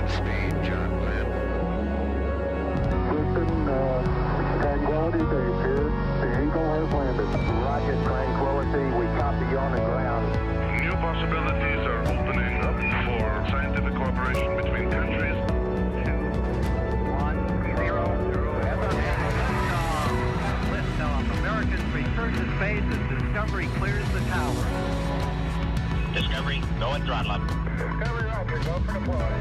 Godspeed, John Glenn. Houston, Tranquility Base here. The Eagle has landed. Roger, Tranquility. We copy you on the ground. New possibilities are opening up for scientific cooperation between countries. 2-1-0. Liftoff. Americans return to space as Discovery clears the tower. Discovery, go and throttle up. Discovery, Roger. Go for deploy.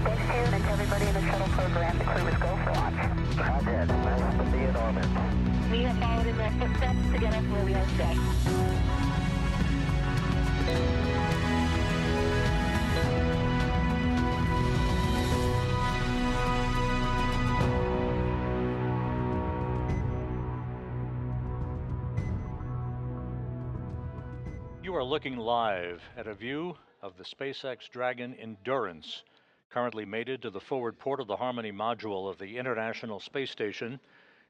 Thanks to and to everybody in the shuttle program. The crew is go for launch. Roger. Nice to be in orbit. We have followed in their footsteps to get us where we are today. You are looking live at a view of the SpaceX Dragon Endurance, currently mated to the forward port of the Harmony module of the International Space Station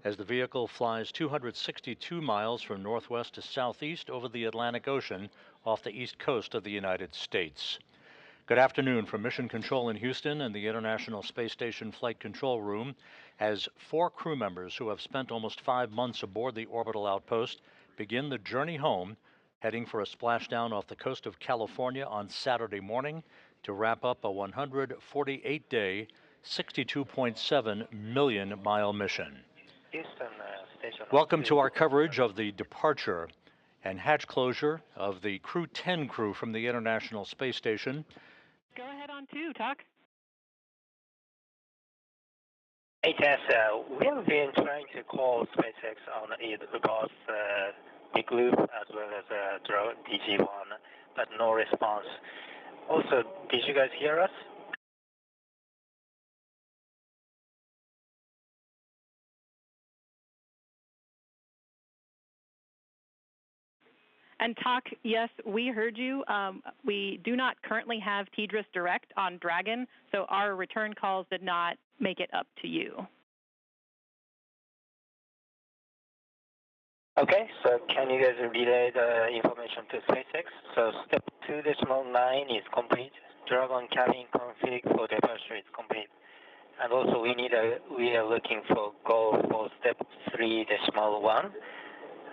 as the vehicle flies 262 miles from northwest to southeast over the Atlantic Ocean off the east coast of the United States. Good afternoon from Mission Control in Houston and the International Space Station Flight Control Room as 4 crew members who have spent almost 5 months aboard the orbital outpost begin the journey home, heading for a splashdown off the coast of California on Saturday morning to wrap up a 148-day, 62.7 million mile mission. Houston, station. Welcome to our coverage of the departure and hatch closure of the Crew 10 crew from the International Space Station. Go ahead on 2, Tuck. Hey, Tess, we have been trying to call SpaceX on both Big Loop as well as drone DG1, but no response. Also, did you guys hear us? And Tuck, yes, we heard you. We do not currently have TDRS Direct on Dragon, so our return calls did not make it up to you. Okay, so can you guys relay the information to SpaceX? So step 2.9 is complete. Dragon cabin config for departure is complete. And also we are looking for go for step 3.1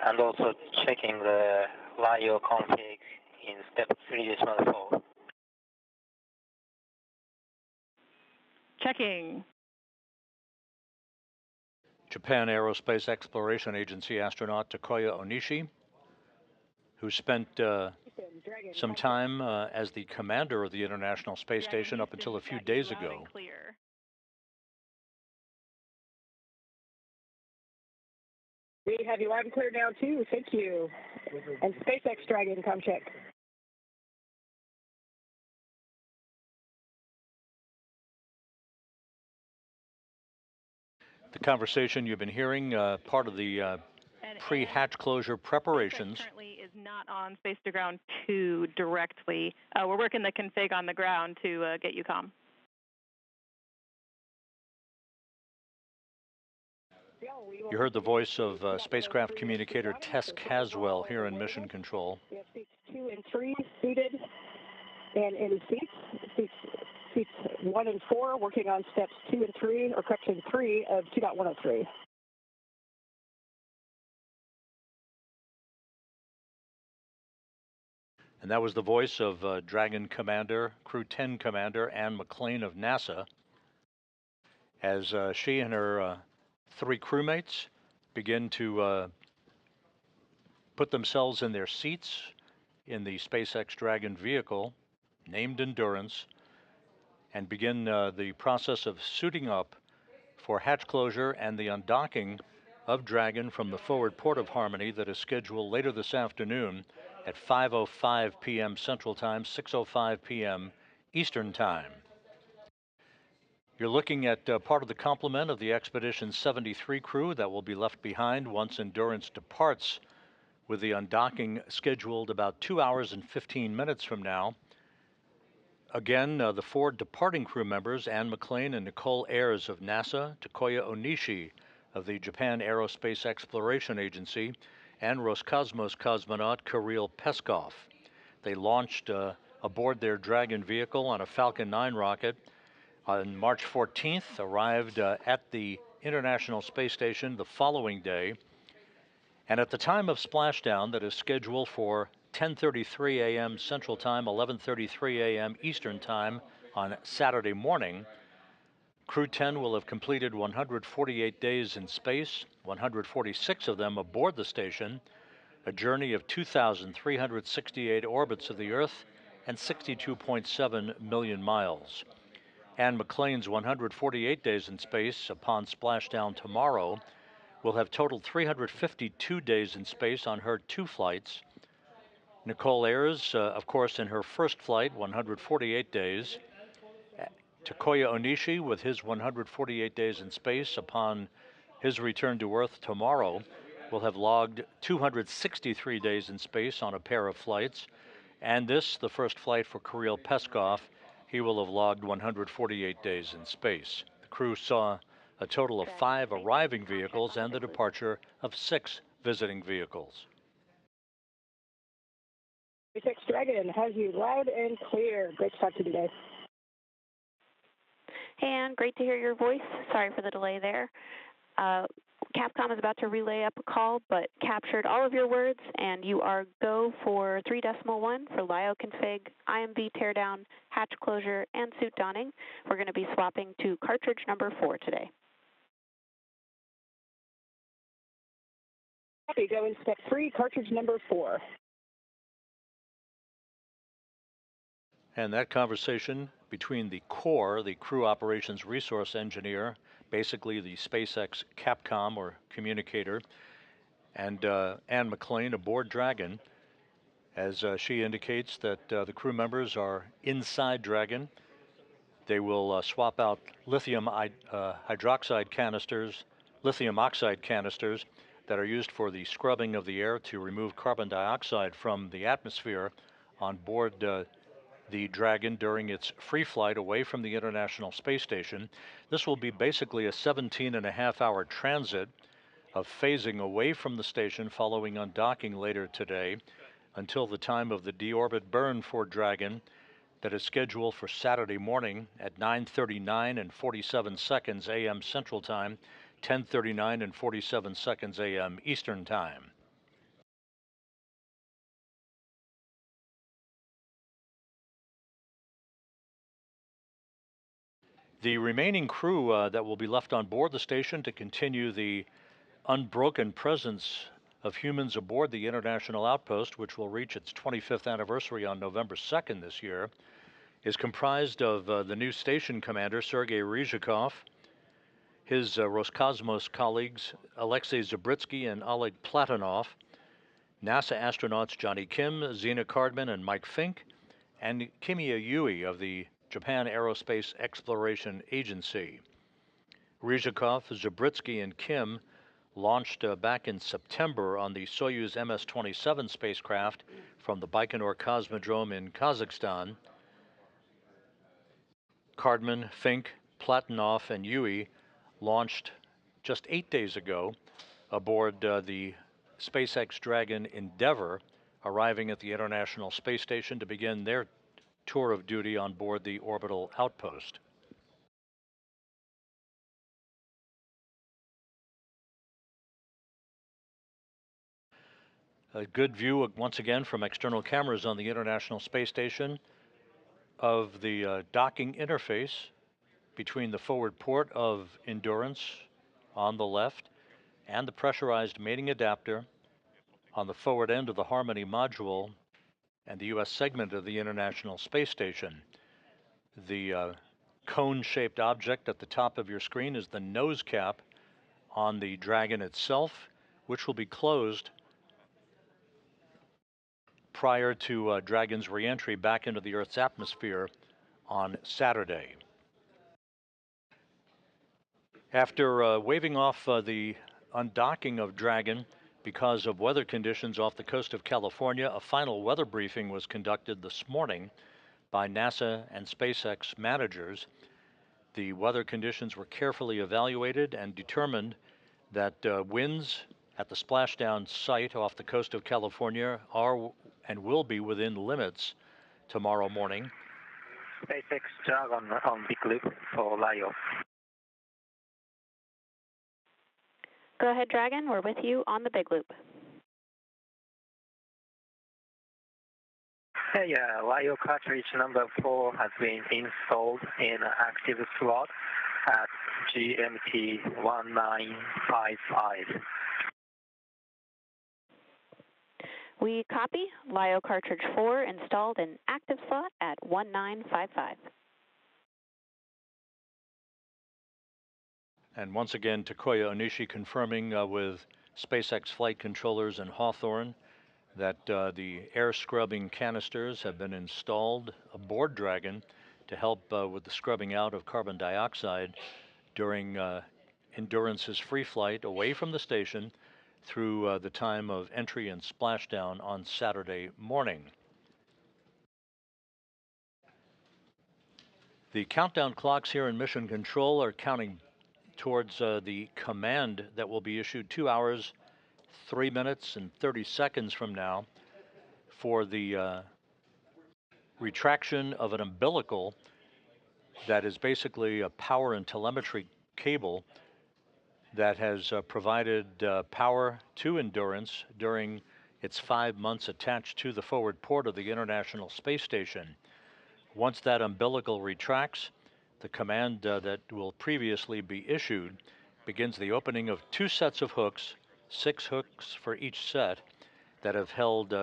and also checking the LIO config in step 3.4. Checking. Japan Aerospace Exploration Agency astronaut Takuya Onishi, who spent some time as the commander of the International Space Station up until a few days ago. We have you loud and clear now, too. Thank you. And SpaceX Dragon, come check. The conversation you've been hearing, part of the pre-hatch closure preparations. Currently is not on Space to Ground 2 directly. We're working the config on the ground to get you comm. You heard the voice of spacecraft communicator Tess Caswell here in Mission Control. We have seats 2 and 3 seated and in seats 1 and 4 working on steps 2 and 3, or correction 3 of 2.103. And that was the voice of Dragon Commander, Crew 10 Commander Anne McClain of NASA, as she and her 3 crewmates begin to put themselves in their seats in the SpaceX Dragon vehicle, named Endurance, and begin the process of suiting up for hatch closure and the undocking of Dragon from the forward port of Harmony that is scheduled later this afternoon at 5:05 p.m. Central Time, 6:05 p.m. Eastern Time. You're looking at part of the complement of the Expedition 73 crew that will be left behind once Endurance departs, with the undocking scheduled about 2 hours and 15 minutes from now. Again, the 4 departing crew members, Anne McClain and Nicole Ayers of NASA, Takuya Onishi of the Japan Aerospace Exploration Agency, and Roscosmos cosmonaut Kirill Peskov. They launched aboard their Dragon vehicle on a Falcon 9 rocket On March 14th, arrived at the International Space Station the following day. And at the time of splashdown, that is scheduled for 10:33 a.m. Central Time, 11:33 a.m. Eastern Time on Saturday morning, Crew 10 will have completed 148 days in space, 146 of them aboard the station, a journey of 2,368 orbits of the Earth, and 62.7 million miles. Anne McClain's 148 days in space upon splashdown tomorrow will have totaled 352 days in space on her 2 flights. Nicole Ayers, of course, in her first flight, 148 days. Takoya Onishi, with his 148 days in space upon his return to Earth tomorrow, will have logged 263 days in space on a pair of flights. And this, the first flight for Kirill Peskov, he will have logged 148 days in space. The crew saw a total of 5 arriving vehicles and the departure of 6 visiting vehicles. SpaceX Dragon has you loud and clear. Great to talk to you today. Hey, Ann, great to hear your voice. Sorry for the delay there. Capcom is about to relay up a call, but captured all of your words, and you are go for 3.1 for LIO config, IMV teardown, hatch closure, and suit donning. We're going to be swapping to cartridge number 4 today. Copy, go in step 3, cartridge number 4. And that conversation between the core, the crew operations resource engineer, basically the SpaceX Capcom or communicator, and Anne McClain aboard Dragon, as she indicates that the crew members are inside Dragon. They will swap out lithium oxide canisters that are used for the scrubbing of the air to remove carbon dioxide from the atmosphere on board the Dragon during its free flight away from the International Space Station. This will be basically a 17.5-hour transit of phasing away from the station following undocking later today until the time of the deorbit burn for Dragon that is scheduled for Saturday morning at 9:39 and 47 seconds a.m. Central Time, 10:39 and 47 seconds a.m. Eastern Time. The remaining crew that will be left on board the station to continue the unbroken presence of humans aboard the International Outpost, which will reach its 25th anniversary on November 2nd this year, is comprised of the new station commander, Sergei Ryzhikov, his Roscosmos colleagues, Alexei Zabritsky and Oleg Platonov, NASA astronauts Johnny Kim, Zena Cardman, and Mike Fink, and Kimiya Yui of the Japan Aerospace Exploration Agency. Ryzhikov, Zabritsky, and Kim launched back in September on the Soyuz MS-27 spacecraft from the Baikonur Cosmodrome in Kazakhstan. Cardman, Fink, Platonov, and Yui launched just 8 days ago aboard the SpaceX Dragon Endeavour, arriving at the International Space Station to begin their tour of duty on board the orbital outpost. A good view once again from external cameras on the International Space Station of the docking interface between the forward port of Endurance on the left and the pressurized mating adapter on the forward end of the Harmony module and the U.S. segment of the International Space Station. The cone-shaped object at the top of your screen is the nose cap on the Dragon itself, which will be closed prior to Dragon's re-entry back into the Earth's atmosphere on Saturday. After waving off the undocking of Dragon because of weather conditions off the coast of California, a final weather briefing was conducted this morning by NASA and SpaceX managers. The weather conditions were carefully evaluated and determined that winds at the splashdown site off the coast of California are and will be within limits tomorrow morning. SpaceX Dragon on big loop for LIO. Go ahead, Dragon. We're with you on the big loop. Hey, LIO cartridge number 4 has been installed in active slot at GMT 1955. We copy. LIO cartridge 4 installed in active slot at 1955. And once again, Takuya Onishi confirming with SpaceX flight controllers in Hawthorne that the air scrubbing canisters have been installed aboard Dragon to help with the scrubbing out of carbon dioxide during Endurance's free flight away from the station through the time of entry and splashdown on Saturday morning. The countdown clocks here in Mission Control are counting towards the command that will be issued 2 hours, 3 minutes, and 30 seconds from now for the retraction of an umbilical that is basically a power and telemetry cable that has provided power to Endurance during its 5 months attached to the forward port of the International Space Station. Once that umbilical retracts, the command that will previously be issued begins the opening of 2 sets of hooks, 6 hooks for each set, that have held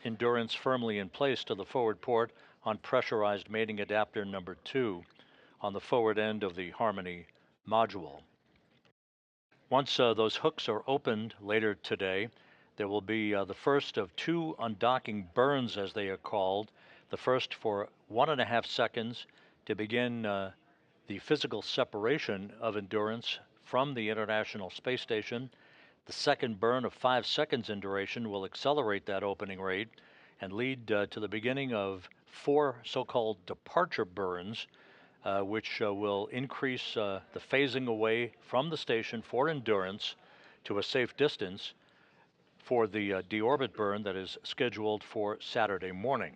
Endurance firmly in place to the forward port on pressurized mating adapter number 2 on the forward end of the Harmony module. Once those hooks are opened later today, there will be the first of 2 undocking burns, as they are called. The first for 1.5 seconds to begin the physical separation of Endurance from the International Space Station. The second burn of 5 seconds in duration will accelerate that opening rate and lead to the beginning of 4 so-called departure burns, which will increase the phasing away from the station for Endurance to a safe distance for the deorbit burn that is scheduled for Saturday morning.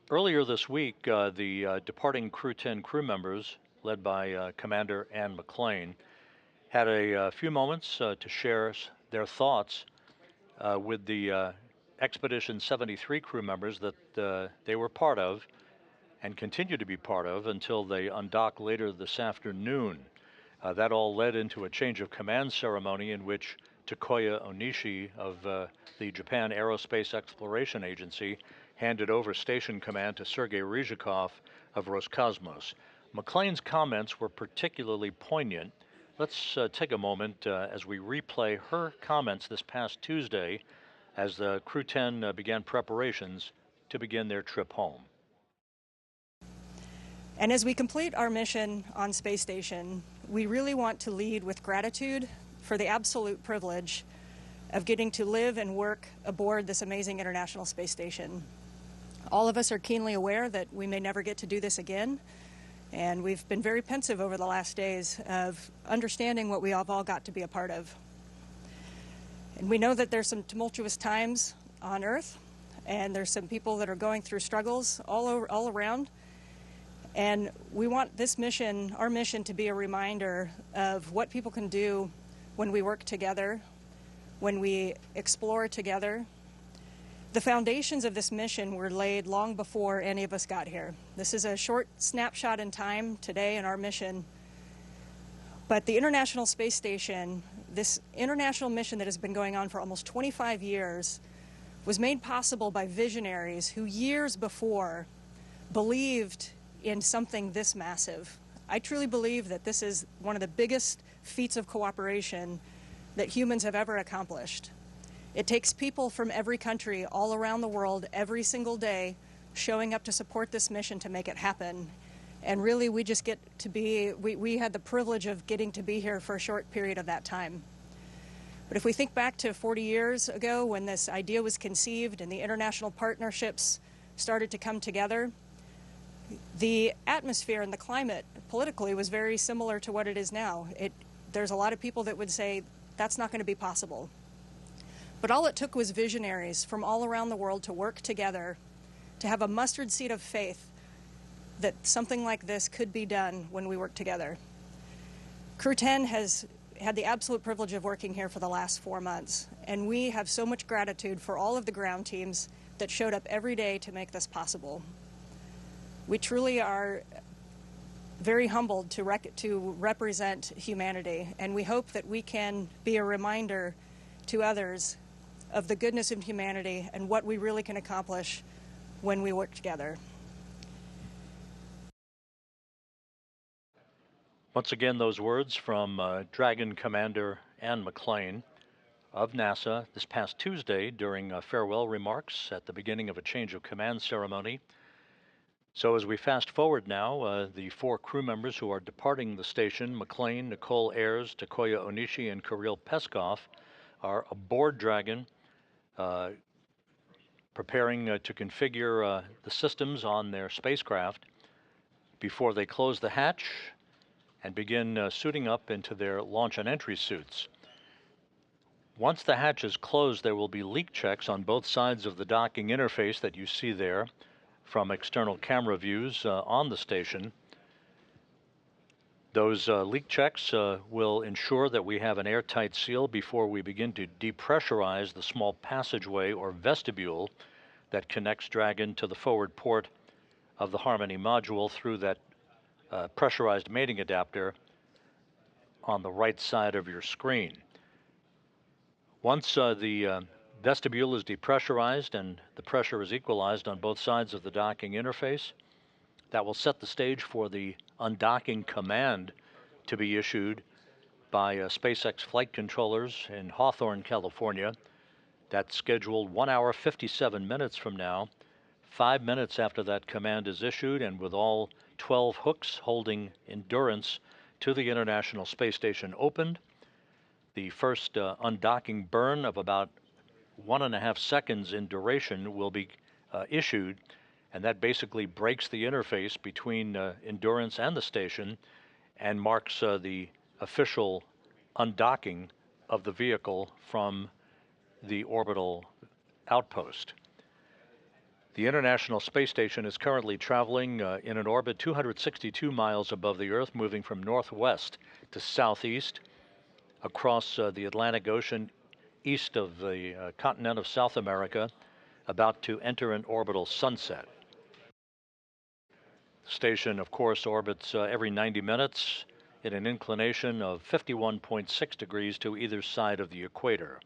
Earlier this week, the departing Crew 10 crew members, led by Commander Ann McClain, had a few moments to share their thoughts with the Expedition 73 crew members that they were part of and continue to be part of until they undock later this afternoon. That all led into a change of command ceremony in which Takuya Onishi of the Japan Aerospace Exploration Agency handed over station command to Sergei Ryzhikov of Roscosmos. McClain's comments were particularly poignant. Let's take a moment as we replay her comments this past Tuesday as the Crew 10 began preparations to begin their trip home. And as we complete our mission on Space Station, we really want to lead with gratitude for the absolute privilege of getting to live and work aboard this amazing International Space Station. All of us are keenly aware that we may never get to do this again, and we've been very pensive over the last days of understanding what we have all got to be a part of. And we know that there's some tumultuous times on Earth, and there's some people that are going through struggles all around. And we want this mission, our mission, to be a reminder of what people can do when we work together, when we explore together. The foundations of this mission were laid long before any of us got here. This is a short snapshot in time today in our mission. But the International Space Station, this international mission that has been going on for almost 25 years, was made possible by visionaries who years before believed in something this massive. I truly believe that this is one of the biggest feats of cooperation that humans have ever accomplished. It takes people from every country all around the world every single day showing up to support this mission to make it happen. And really, we just get to be, we had the privilege of getting to be here for a short period of that time. But if we think back to 40 years ago when this idea was conceived and the international partnerships started to come together, the atmosphere and the climate politically was very similar to what it is now. There's a lot of people that would say that's not going to be possible. But all it took was visionaries from all around the world to work together, to have a mustard seed of faith that something like this could be done when we work together. Crew 10 has had the absolute privilege of working here for the last 4 months, and we have so much gratitude for all of the ground teams that showed up every day to make this possible. We truly are very humbled to represent humanity, and we hope that we can be a reminder to others of the goodness of humanity and what we really can accomplish when we work together. Once again, those words from Dragon Commander Anne McClain of NASA this past Tuesday during farewell remarks at the beginning of a change of command ceremony. So as we fast forward now, the 4 crew members who are departing the station, McClain, Nicole Ayers, Takoya Onishi, and Kirill Peskov, are aboard Dragon, preparing to configure the systems on their spacecraft before they close the hatch and begin suiting up into their launch and entry suits. Once the hatch is closed, there will be leak checks on both sides of the docking interface that you see there from external camera views on the station. Those leak checks will ensure that we have an airtight seal before we begin to depressurize the small passageway or vestibule that connects Dragon to the forward port of the Harmony module through that pressurized mating adapter on the right side of your screen. Once the vestibule is depressurized and the pressure is equalized on both sides of the docking interface, that will set the stage for the undocking command to be issued by SpaceX flight controllers in Hawthorne, California. That's scheduled 1 hour 57 minutes from now, 5 minutes after that command is issued, and with all 12 hooks holding Endurance to the International Space Station opened. The first undocking burn of about 1.5 seconds in duration will be issued, and that basically breaks the interface between Endurance and the station and marks the official undocking of the vehicle from the orbital outpost. The International Space Station is currently traveling in an orbit 262 miles above the Earth, moving from northwest to southeast across the Atlantic Ocean east of the continent of South America, about to enter an orbital sunset. The station, of course, orbits every 90 minutes in an inclination of 51.6 degrees to either side of the equator.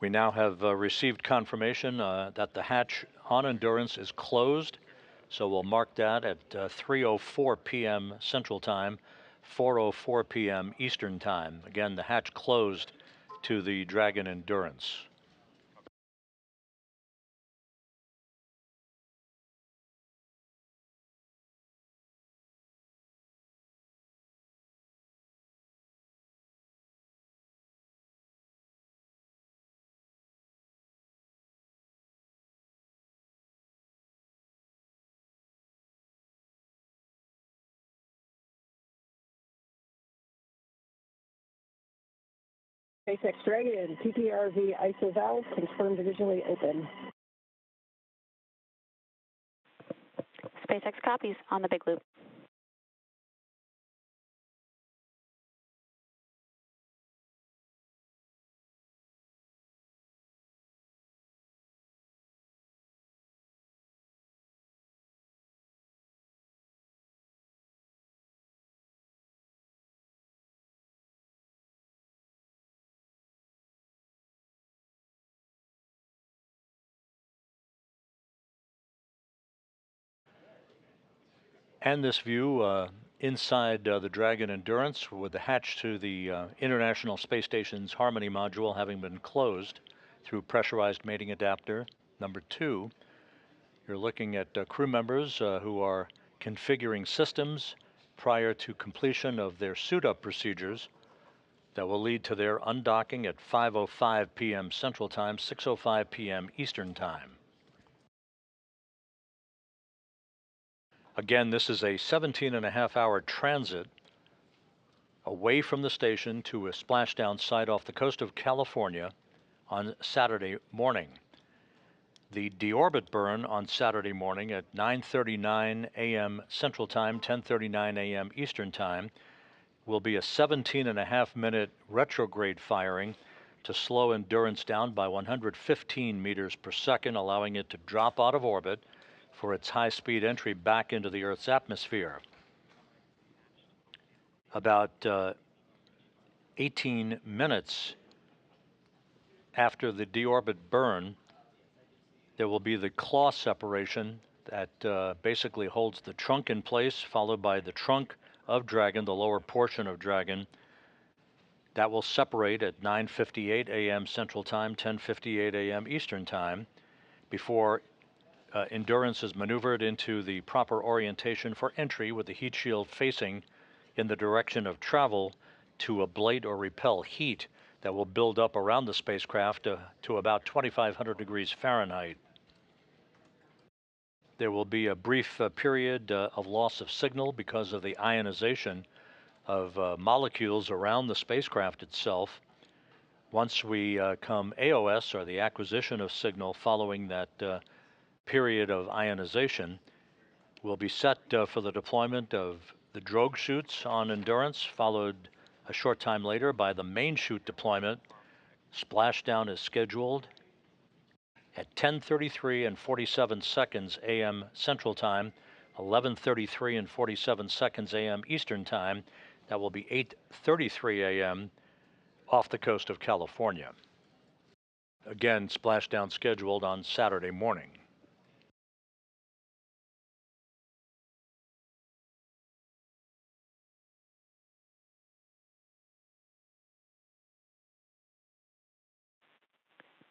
We now have received confirmation that the hatch on Endurance is closed, so we'll mark that at 3:04 p.m. Central Time, 4:04 p.m. Eastern Time. Again, the hatch closed to the Dragon Endurance. SpaceX Dragon, TPRV ISO valve confirmed visually open. SpaceX copies on the big loop. And this view inside the Dragon Endurance with the hatch to the International Space Station's Harmony module having been closed through pressurized mating adapter number 2. You're looking at crew members who are configuring systems prior to completion of their suit-up procedures that will lead to their undocking at 5:05 p.m. Central Time, 6:05 p.m. Eastern Time. Again, this is a 17.5-hour transit away from the station to a splashdown site off the coast of California on Saturday morning. The deorbit burn on Saturday morning at 9:39 a.m. Central Time, 10:39 a.m. Eastern Time will be a 17.5-minute retrograde firing to slow Endurance down by 115 meters per second, allowing it to drop out of orbit for its high-speed entry back into the Earth's atmosphere. About 18 minutes after the deorbit burn, there will be the claw separation that basically holds the trunk in place, followed by the trunk of Dragon, the lower portion of Dragon. That will separate at 9:58 a.m. Central Time, 10:58 a.m. Eastern Time, before Endurance is maneuvered into the proper orientation for entry with the heat shield facing in the direction of travel to ablate or repel heat that will build up around the spacecraft to about 2,500 degrees Fahrenheit. There will be a brief period of loss of signal because of the ionization of molecules around the spacecraft itself. Once we come AOS, or the acquisition of signal following that period of ionization, we'll be set for the deployment of the drogue chutes on Endurance, followed a short time later by the main chute deployment. Splashdown is scheduled at 10:33 and 47 seconds a.m. Central Time, 11:33 and 47 seconds a.m. Eastern Time. That will be 8:33 a.m. off the coast of California. Again, splashdown scheduled on Saturday morning.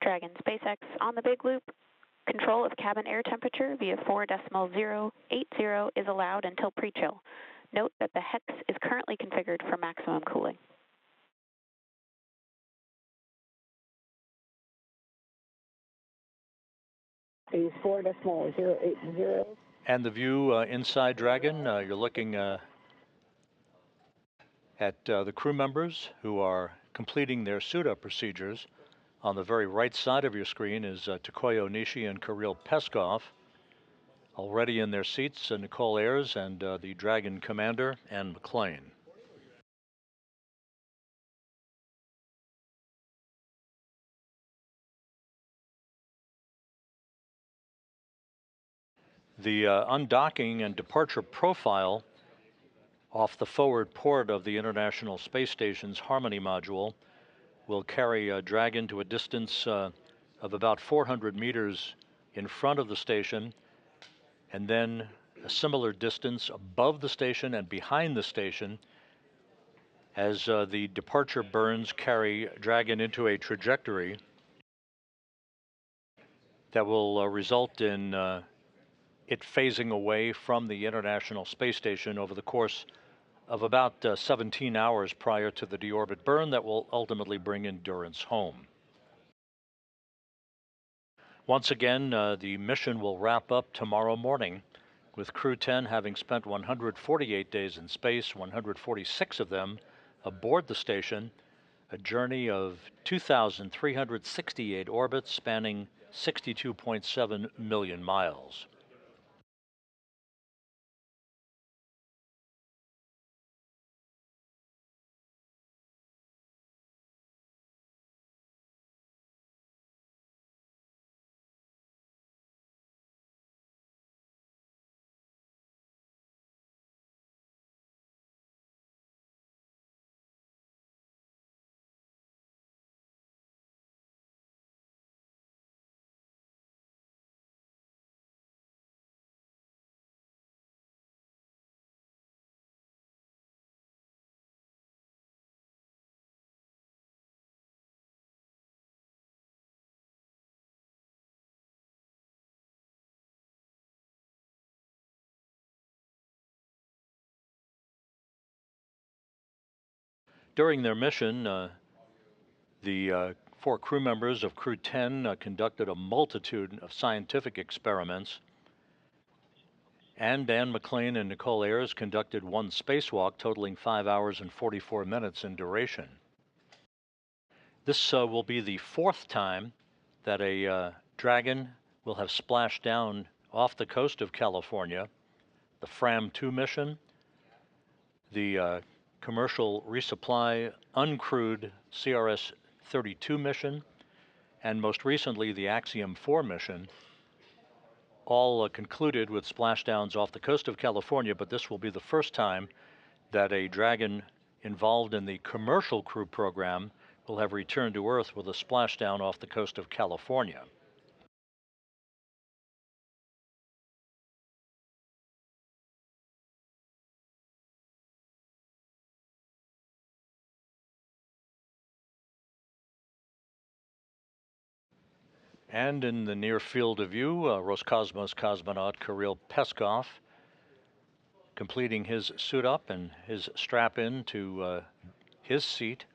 Dragon SpaceX on the big loop. Control of cabin air temperature via 4.080 is allowed until pre-chill. Note that the hex is currently configured for maximum cooling. Phase 4.080. And the view inside Dragon, you're looking at the crew members who are completing their suit-up procedures. On the very right side of your screen is Takoyo Nishi and Kirill Peskov. Already in their seats, Nicole Ayers and the Dragon commander, Anne McClain. The undocking and departure profile off the forward port of the International Space Station's Harmony module will carry Dragon to a distance of about 400 meters in front of the station, and then a similar distance above the station and behind the station as the departure burns carry Dragon into a trajectory that will result in it phasing away from the International Space Station over the course of about 17 hours prior to the deorbit burn that will ultimately bring Endurance home. Once again, the mission will wrap up tomorrow morning, with Crew 10 having spent 148 days in space, 146 of them aboard the station, a journey of 2,368 orbits spanning 62.7 million miles. During their mission, the 4 crew members of Crew 10 conducted a multitude of scientific experiments, and Dan McLean and Nicole Ayers conducted 1 spacewalk totaling 5 hours and 44 minutes in duration. This will be the 4th time that a Dragon will have splashed down off the coast of California. The Fram 2 mission, the commercial resupply uncrewed CRS-32 mission, and most recently the Axiom 4 mission, all concluded with splashdowns off the coast of California, but this will be the first time that a Dragon involved in the commercial crew program will have returned to Earth with a splashdown off the coast of California. And in the near field of view, Roscosmos cosmonaut Kirill Peskov completing his suit up and his strap in to his seat.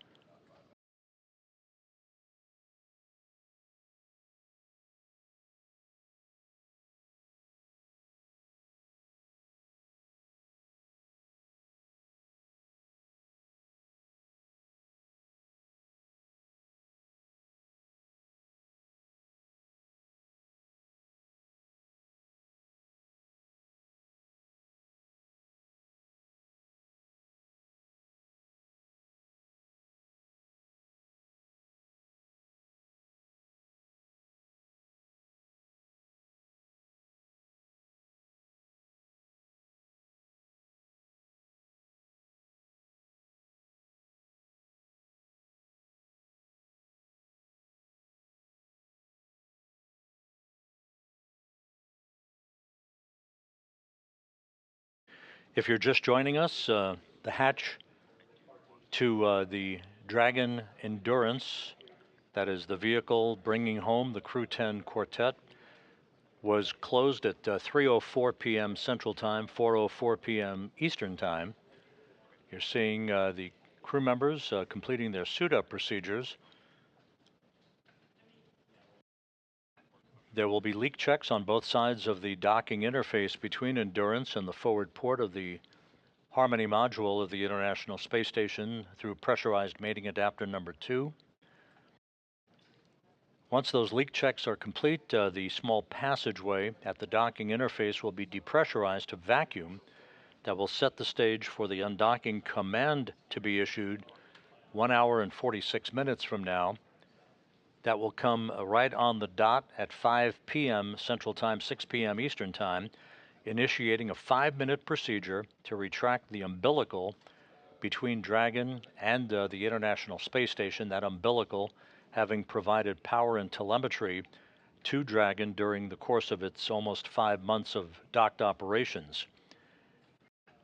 If you're just joining us, the hatch to the Dragon Endurance, that is the vehicle bringing home the Crew 10 quartet, was closed at 3:04 p.m. Central Time, 4:04 p.m. Eastern Time. You're seeing the crew members completing their suit-up procedures. There will be leak checks on both sides of the docking interface between Endurance and the forward port of the Harmony module of the International Space Station through pressurized mating adapter number 2. Once those leak checks are complete, the small passageway at the docking interface will be depressurized to vacuum. That will set the stage for the undocking command to be issued 1 hour and 46 minutes from now. That will come right on the dot at 5 p.m. Central Time, 6 p.m. Eastern Time, initiating a 5-minute procedure to retract the umbilical between Dragon and the International Space Station, that umbilical having provided power and telemetry to Dragon during the course of its almost 5 months of docked operations.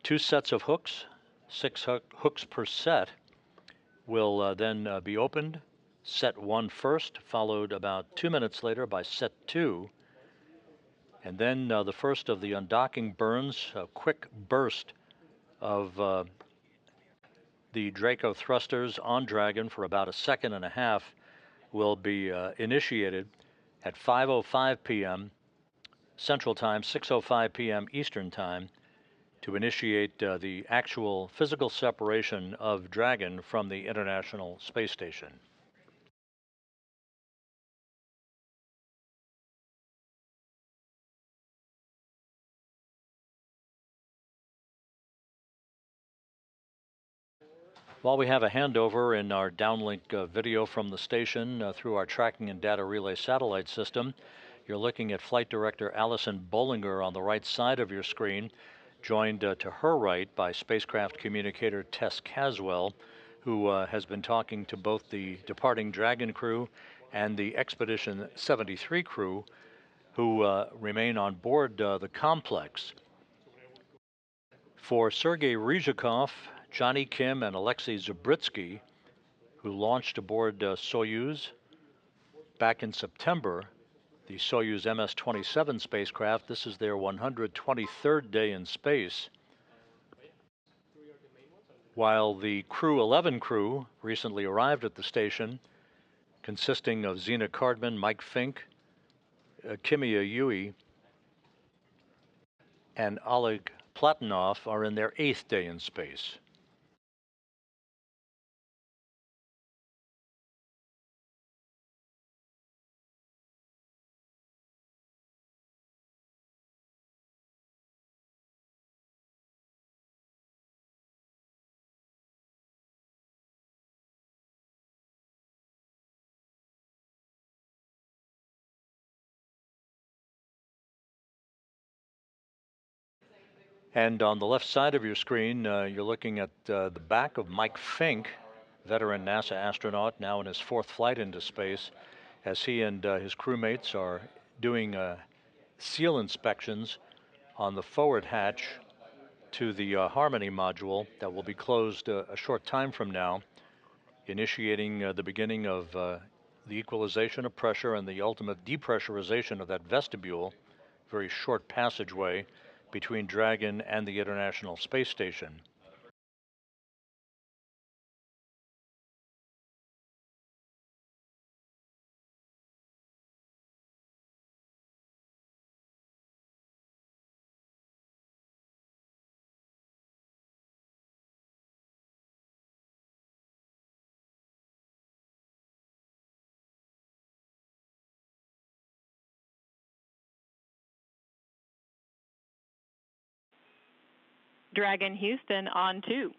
2 sets of hooks, 6 hooks per set, will then be opened. Set 1 first, followed about 2 minutes later by set 2. And then the first of the undocking burns, a quick burst of the Draco thrusters on Dragon for about 1.5 seconds will be initiated at 5:05 p.m. Central Time, 6:05 p.m. Eastern Time, to initiate the actual physical separation of Dragon from the International Space Station. While we have a handover in our downlink video from the station through our tracking and data relay satellite system, you're looking at Flight Director Allison Bollinger on the right side of your screen, joined to her right by spacecraft communicator Tess Caswell, who has been talking to both the departing Dragon crew and the Expedition 73 crew, who remain on board the complex. For Sergei Ryzhikov, Johnny Kim, and Alexei Zabritsky, who launched aboard Soyuz back in September, the Soyuz MS-27 spacecraft, this is their 123rd day in space. while the Crew 11 crew recently arrived at the station, consisting of Zena Cardman, Mike Fink, Kimia Yui, and Oleg Platonov, are in their 8th day in space. And on the left side of your screen, you're looking at the back of Mike Fink, veteran NASA astronaut, now in his 4th flight into space, as he and his crewmates are doing seal inspections on the forward hatch to the Harmony module that will be closed a short time from now, initiating the beginning of the equalization of pressure and the ultimate depressurization of that vestibule, very short passageway between Dragon and the International Space Station. Dragon Houston on 2.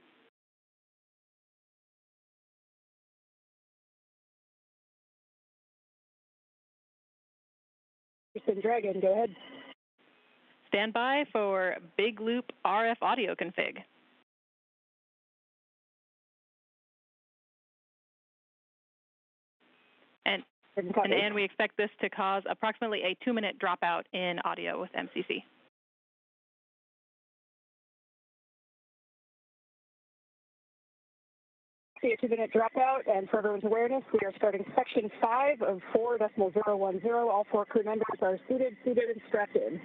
Houston Dragon, go ahead. Stand by for Big Loop RF audio config. And we expect this to cause approximately a 2-minute dropout in audio with MCC. See a 2-minute dropout, and for everyone's awareness, we are starting section 5 of 4.010. All 4 crew members are seated, and strapped in.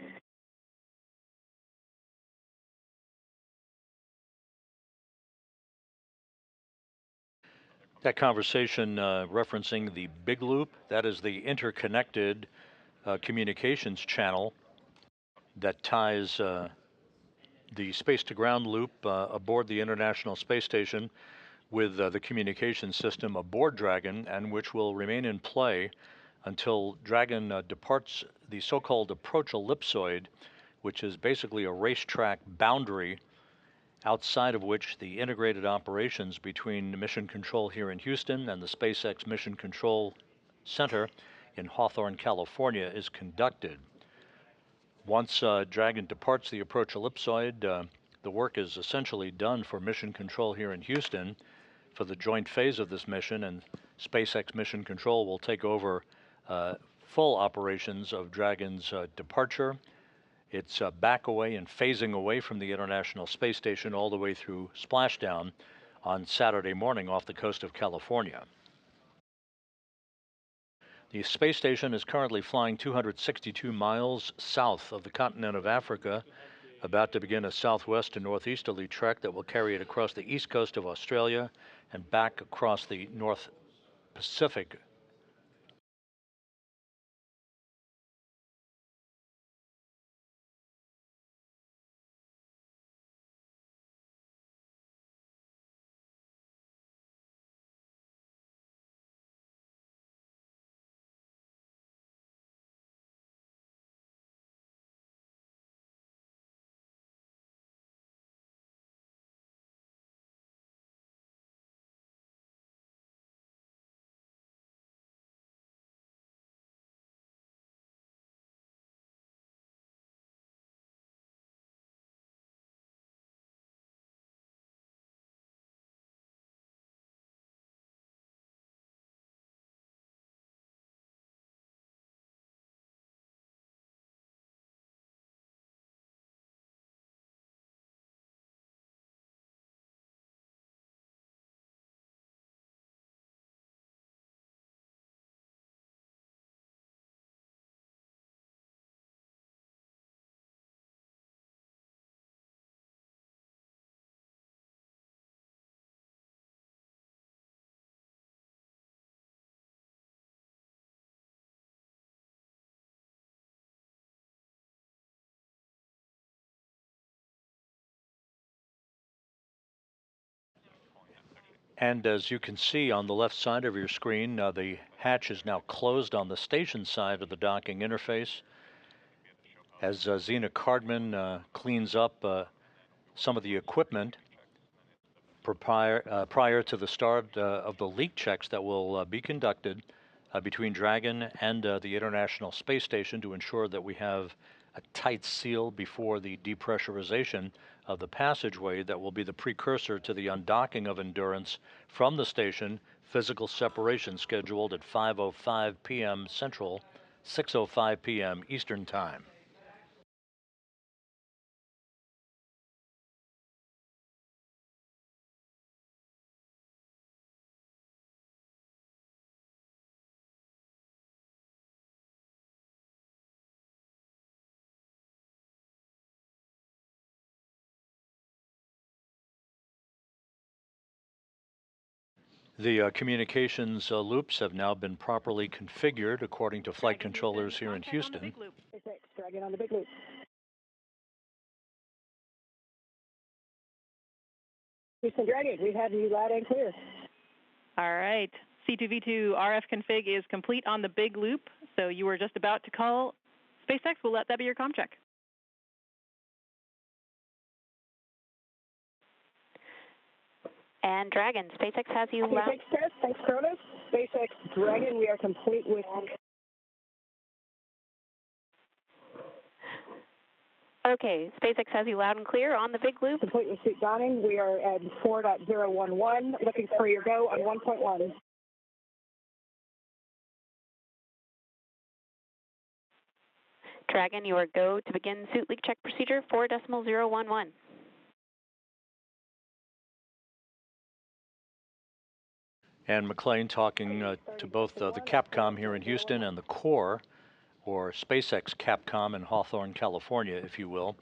That conversation referencing the Big Loop, that is the interconnected communications channel that ties the space-to-ground loop aboard the International Space Station with the communication system aboard Dragon, and which will remain in play until Dragon departs the so-called approach ellipsoid, which is basically a racetrack boundary outside of which the integrated operations between Mission Control here in Houston and the SpaceX Mission Control Center in Hawthorne, California is conducted. Once Dragon departs the approach ellipsoid, the work is essentially done for Mission Control here in Houston for the joint phase of this mission, and SpaceX Mission Control will take over full operations of Dragon's departure. It's back away and phasing away from the International Space Station all the way through splashdown on Saturday morning off the coast of California. The space station is currently flying 262 miles south of the continent of Africa, about to begin a southwest to northeasterly trek that will carry it across the east coast of Australia and back across the North Pacific And as you can see on the left side of your screen, the hatch is now closed on the station side of the docking interface. As Zena Cardman cleans up some of the equipment prior to the start of the leak checks that will be conducted between Dragon and the International Space Station to ensure that we have a tight seal before the depressurization of the passageway that will be the precursor to the undocking of Endurance from the station, physical separation scheduled at 5:05 p.m. Central, 6:05 p.m. Eastern Time. The communications loops have now been properly configured according to flight controllers here in Houston. Dragon on the big loop. Houston Dragon, we have you loud and clear. All right. C2V2 RF config is complete on the big loop, so you were just about to call SpaceX. We'll let that be your comm check. And Dragon, SpaceX has you loud. Thanks, Tess. Thanks, Cronus. SpaceX Dragon, we are complete with. Okay, SpaceX has you loud and clear on the big loop. Complete with suit donning. We are at 4.011. Looking for your go on 1.1. Dragon, you are go to begin suit leak check procedure 4.011. And McLean talking to both the Capcom here in Houston and the core, or SpaceX Capcom in Hawthorne, California, if you will.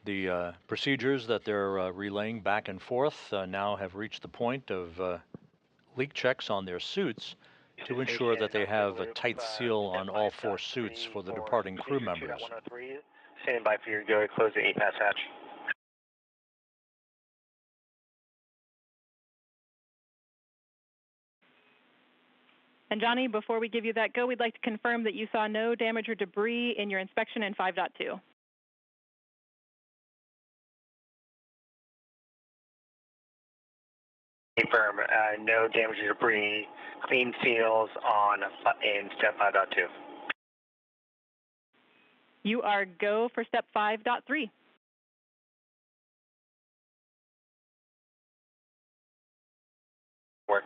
The procedures that they're relaying back and forth now have reached the point of leak checks on their suits to ensure that they have a tight seal on all 4 suits for the departing crew members. Standing by for your go. Close the APAS hatch. And Johnny, before we give you that go, we'd like to confirm that you saw no damage or debris in your inspection in 5.2. Confirm, no damage or debris, clean seals in step 5.2. You are go for step 5.3. Work.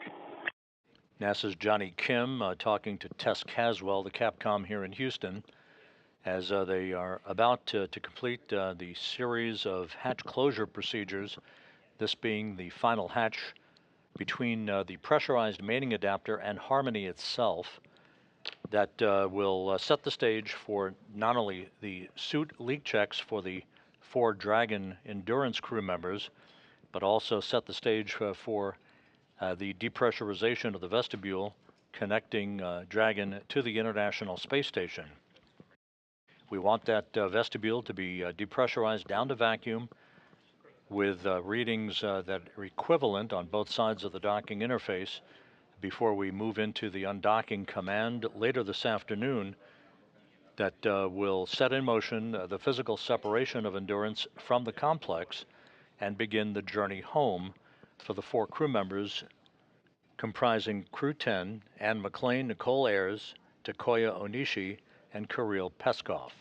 NASA's Johnny Kim talking to Tess Caswell, the Capcom here in Houston, as they are about to complete the series of hatch closure procedures, this being the final hatch between the pressurized mating adapter and Harmony itself, that will set the stage for not only the suit leak checks for the 4 Dragon Endurance crew members, but also set the stage for the depressurization of the vestibule connecting Dragon to the International Space Station. We want that vestibule to be depressurized down to vacuum with readings that are equivalent on both sides of the docking interface before we move into the undocking command later this afternoon that will set in motion the physical separation of Endurance from the complex and begin the journey home for the 4 crew members comprising Crew 10, Anne McLean, Nicole Ayers, Takoya Onishi, and Kirill Peskov.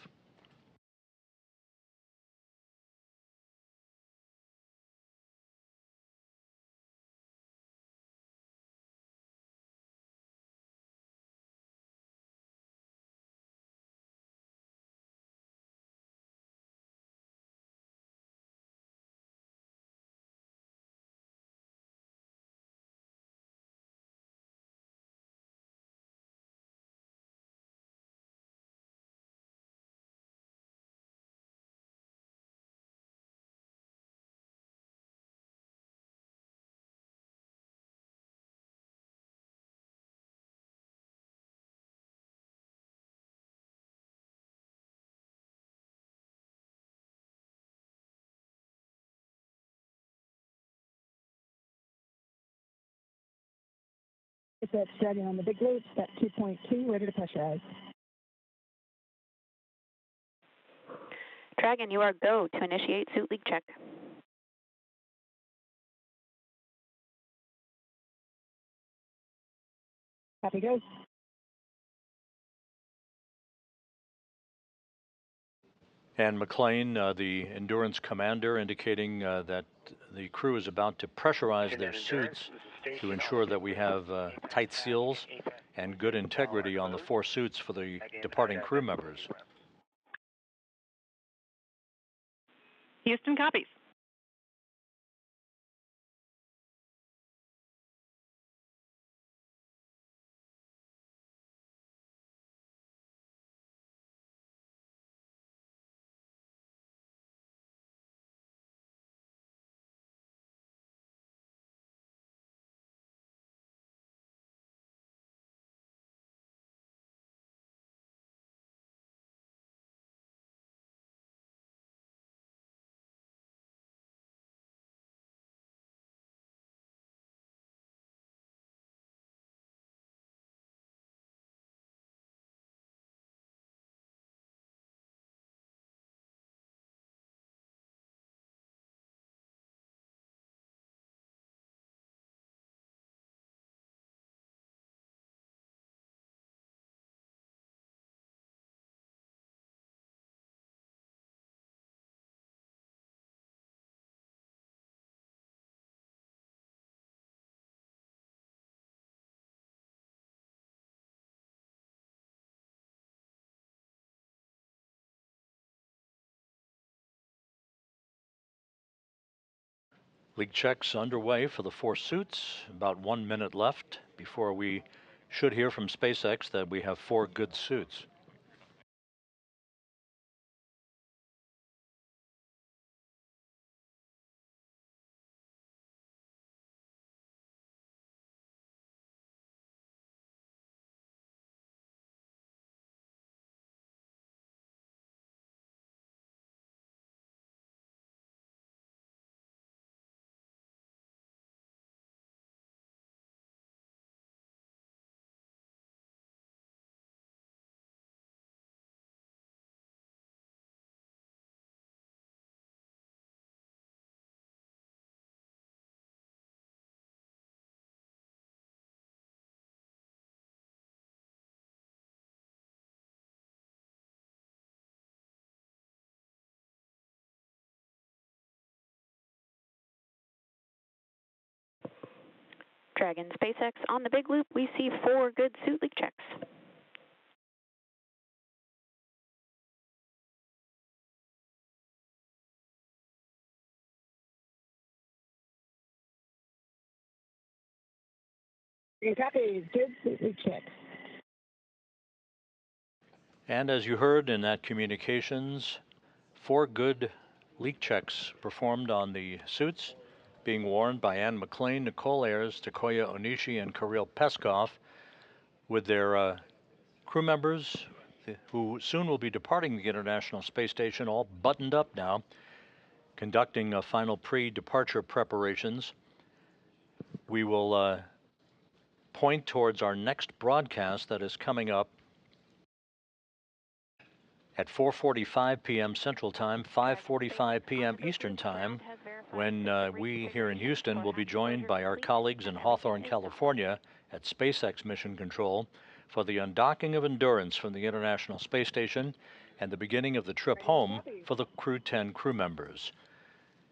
That's Dragon on the big loop, step 2.2, ready to pressurize. Dragon, you are go to initiate suit leak check. Copy, go. And McLean, the Endurance commander, indicating that the crew is about to pressurize their suits to ensure that we have tight seals and good integrity on the 4 suits for the departing crew members. Houston copies. Leak checks underway for the 4 suits. About 1 minute left before we should hear from SpaceX that we have 4 good suits. Dragon, SpaceX, on the big loop, we see 4 good suit leak checks. Copy, good suit leak check. And as you heard in that communications, 4 good leak checks performed on the suits, being worn by Ann McLean, Nicole Ayers, Takoya Onishi, and Kirill Peskov, with their crew members who soon will be departing the International Space Station, all buttoned up now, conducting final pre-departure preparations. We will point towards our next broadcast that is coming up at 4:45 p.m. Central Time, 5:45 p.m. Eastern Time, when we here in Houston will be joined by our colleagues in Hawthorne, California at SpaceX Mission Control for the undocking of Endurance from the International Space Station and the beginning of the trip home for the Crew 10 crew members.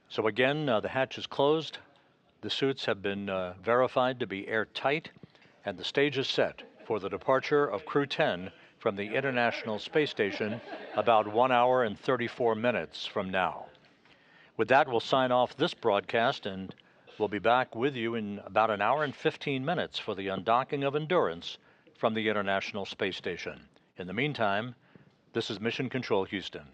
So again, the hatch is closed, the suits have been verified to be airtight, and the stage is set for the departure of Crew 10 from the International Space Station about 1 hour and 34 minutes from now. With that, we'll sign off this broadcast, and we'll be back with you in about 1 hour and 15 minutes for the undocking of Endurance from the International Space Station. In the meantime, this is Mission Control Houston.